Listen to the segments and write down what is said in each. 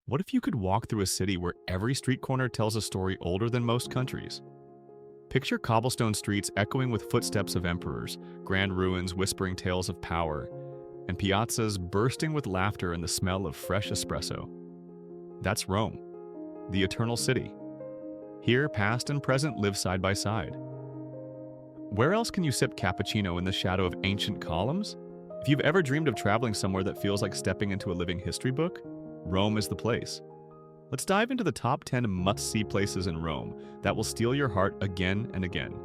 What if you could walk through a city where every street corner tells a story older than most countries? Picture cobblestone streets echoing with footsteps of emperors, grand ruins whispering tales of power, and piazzas bursting with laughter and the smell of fresh espresso. That's Rome, the eternal city. Here, past and present live side by side. Where else can you sip cappuccino in the shadow of ancient columns? If you've ever dreamed of traveling somewhere that feels like stepping into a living history book, Rome is the place. Let's dive into the top 10 must-see places in Rome that will steal your heart again and again.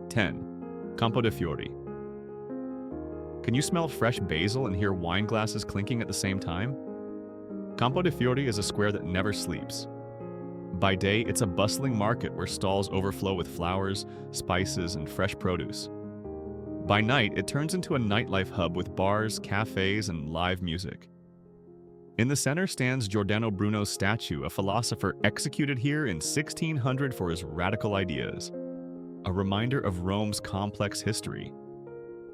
10. Campo De Fiori. Can you smell fresh basil and hear wine glasses clinking at the same time? Campo De Fiori is a square that never sleeps. By day, it's a bustling market where stalls overflow with flowers, spices, and fresh produce. By night, it turns into a nightlife hub with bars, cafes, and live music. In the center stands Giordano Bruno's statue, a philosopher executed here in 1600 for his radical ideas. A reminder of Rome's complex history.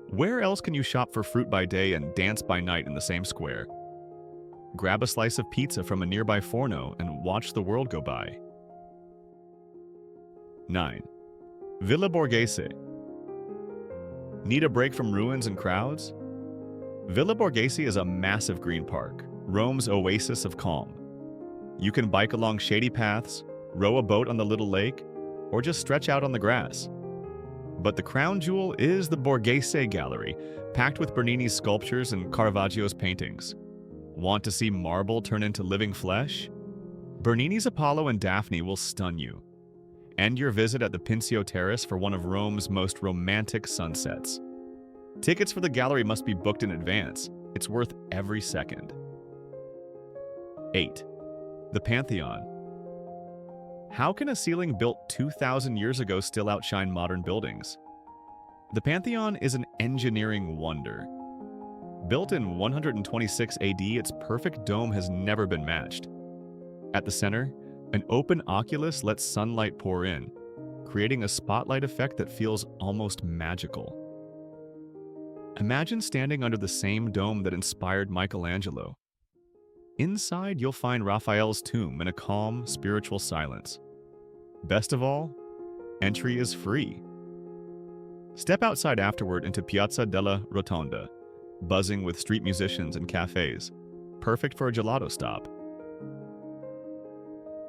Where else can you shop for fruit by day and dance by night in the same square? Grab a slice of pizza from a nearby forno and watch the world go by. 9. Villa Borghese. Need a break from ruins and crowds? Villa Borghese is a massive green park, Rome's oasis of calm. You can bike along shady paths, row a boat on the little lake, or just stretch out on the grass. But the crown jewel is the Borghese Gallery, packed with Bernini's sculptures and Caravaggio's paintings. Want to see marble turn into living flesh? Bernini's Apollo and Daphne will stun you. End your visit at the Pincio Terrace for one of Rome's most romantic sunsets. Tickets for the gallery must be booked in advance. It's worth every second. 8. The Pantheon. How can a ceiling built 2,000 years ago still outshine modern buildings? The Pantheon is an engineering wonder. Built in 126 AD, its perfect dome has never been matched. At the center, an open oculus lets sunlight pour in, creating a spotlight effect that feels almost magical. Imagine standing under the same dome that inspired Michelangelo. Inside, you'll find Raphael's tomb in a calm, spiritual silence. Best of all, entry is free. Step outside afterward into Piazza della Rotonda, buzzing with street musicians and cafes, perfect for a gelato stop.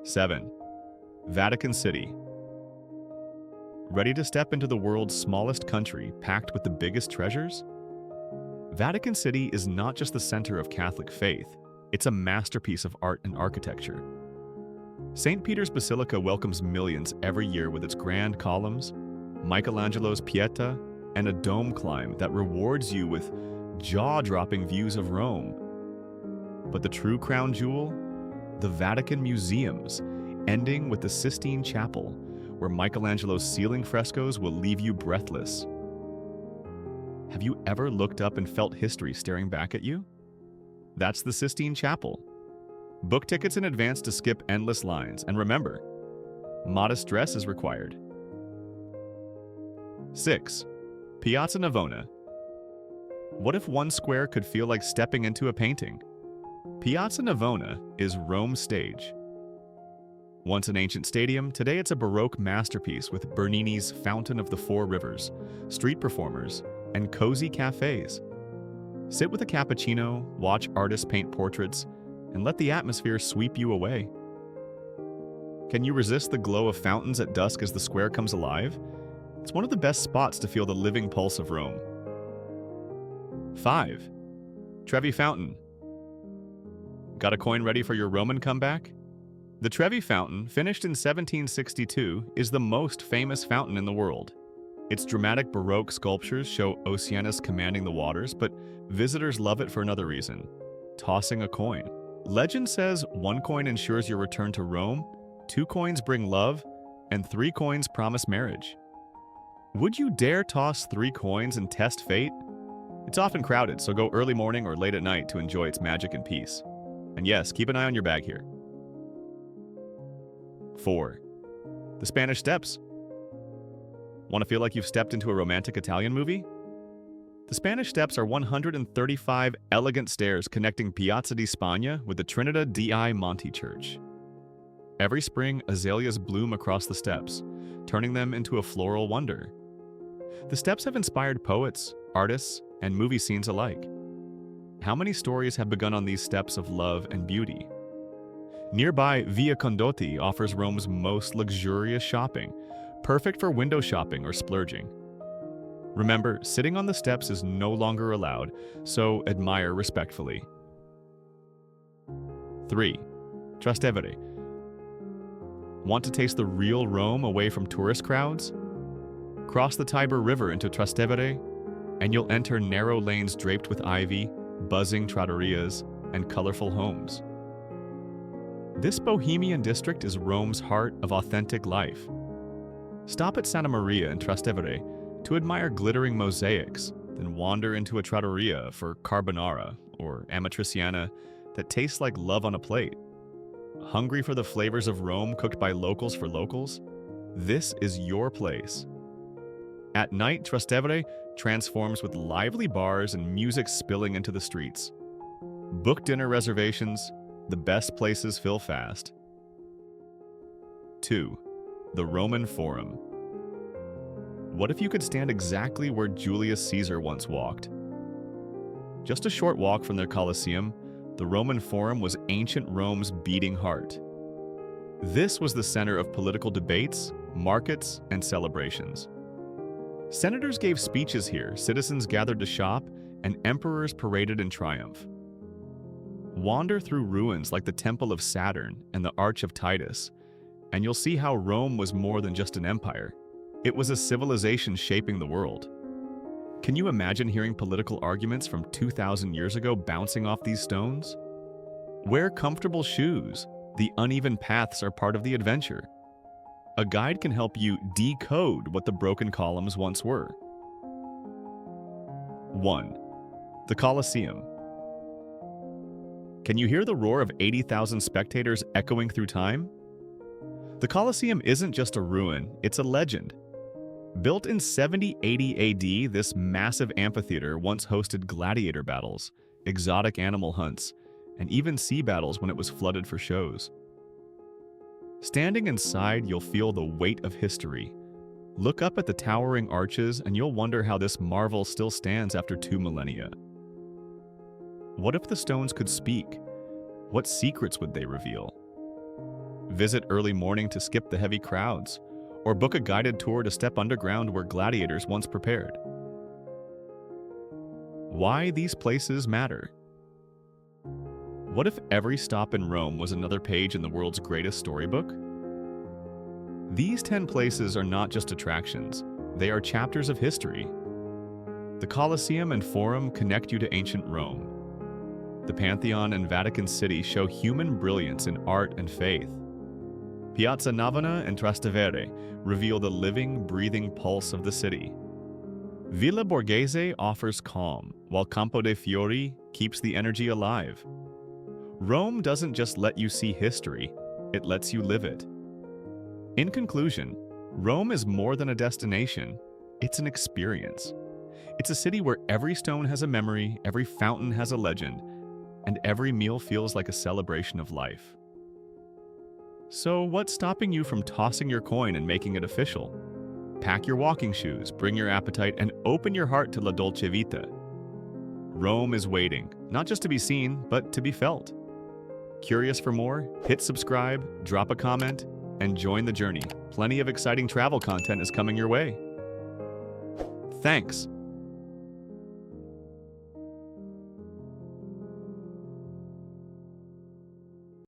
7. Vatican City. Ready to step into the world's smallest country packed with the biggest treasures? Vatican City is not just the center of Catholic faith, it's a masterpiece of art and architecture. St. Peter's Basilica welcomes millions every year with its grand columns, Michelangelo's Pietà, and a dome climb that rewards you with jaw-dropping views of Rome. But the true crown jewel? The Vatican museums, ending with the Sistine Chapel, where Michelangelo's ceiling frescoes will leave you breathless. Have you ever looked up and felt history staring back at you? That's the Sistine Chapel. Book tickets in advance to skip endless lines, and remember, modest dress is required. 6. Piazza Navona. What if one square could feel like stepping into a painting? Piazza Navona is Rome's stage. Once an ancient stadium, today it's a Baroque masterpiece with Bernini's Fountain of the Four Rivers, street performers, and cozy cafes. Sit with a cappuccino, watch artists paint portraits, and let the atmosphere sweep you away. Can you resist the glow of fountains at dusk as the square comes alive? It's one of the best spots to feel the living pulse of Rome. 5. Trevi Fountain. Got a coin ready for your Roman comeback? The Trevi Fountain, finished in 1762, is the most famous fountain in the world. Its dramatic Baroque sculptures show Oceanus commanding the waters, but visitors love it for another reason: tossing a coin. Legend says 1 coin ensures your return to Rome, 2 coins bring love, and 3 coins promise marriage. Would you dare toss 3 coins and test fate? It's often crowded, so go early morning or late at night to enjoy its magic and peace. And yes, keep an eye on your bag here. 4. The Spanish Steps. Want to feel like you've stepped into a romantic Italian movie? The Spanish Steps are 135 elegant stairs connecting Piazza di Spagna with the Trinità di Monte Church. Every spring, azaleas bloom across the steps, turning them into a floral wonder. The steps have inspired poets, artists, and movie scenes alike. How many stories have begun on these steps of love and beauty? Nearby, Via Condotti offers Rome's most luxurious shopping, perfect for window shopping or splurging. Remember, sitting on the steps is no longer allowed, so admire respectfully. 3. Trastevere. Want to taste the real Rome away from tourist crowds? Cross the Tiber River into Trastevere, and you'll enter narrow lanes draped with ivy, buzzing trattorias, and colorful homes. This bohemian district is Rome's heart of authentic life. Stop at Santa Maria in Trastevere to admire glittering mosaics, then wander into a trattoria for carbonara or amatriciana that tastes like love on a plate. Hungry for the flavors of Rome cooked by locals for locals? This is your place. At night, Trastevere transforms with lively bars and music spilling into the streets. Book dinner reservations. The best places fill fast. 2. The Roman Forum. What if you could stand exactly where Julius Caesar once walked? Just a short walk from their Colosseum, the Roman Forum was ancient Rome's beating heart. This was the center of political debates, markets, and celebrations. Senators gave speeches here, citizens gathered to shop, and emperors paraded in triumph. Wander through ruins like the Temple of Saturn and the Arch of Titus, and you'll see how Rome was more than just an empire. It was a civilization shaping the world. Can you imagine hearing political arguments from 2,000 years ago bouncing off these stones? Wear comfortable shoes. The uneven paths are part of the adventure. A guide can help you decode what the broken columns once were. 1. The Colosseum. Can you hear the roar of 80,000 spectators echoing through time? The Colosseum isn't just a ruin, it's a legend. Built in 70-80 AD, this massive amphitheater once hosted gladiator battles, exotic animal hunts, and even sea battles when it was flooded for shows. Standing inside, you'll feel the weight of history. Look up at the towering arches and you'll wonder how this marvel still stands after 2 millennia. What if the stones could speak? What secrets would they reveal? Visit early morning to skip the heavy crowds, or book a guided tour to step underground where gladiators once prepared. Why these places matter. What if every stop in Rome was another page in the world's greatest storybook? These 10 places are not just attractions, they are chapters of history. The Colosseum and Forum connect you to ancient Rome. The Pantheon and Vatican City show human brilliance in art and faith. Piazza Navona and Trastevere reveal the living, breathing pulse of the city. Villa Borghese offers calm, while Campo De Fiori keeps the energy alive. Rome doesn't just let you see history, it lets you live it. In conclusion, Rome is more than a destination, it's an experience. It's a city where every stone has a memory, every fountain has a legend, and every meal feels like a celebration of life. So what's stopping you from tossing your coin and making it official? Pack your walking shoes, bring your appetite, and open your heart to La Dolce Vita. Rome is waiting, not just to be seen, but to be felt. Curious for more? Hit subscribe, drop a comment, and join the journey. Plenty of exciting travel content is coming your way. Thanks.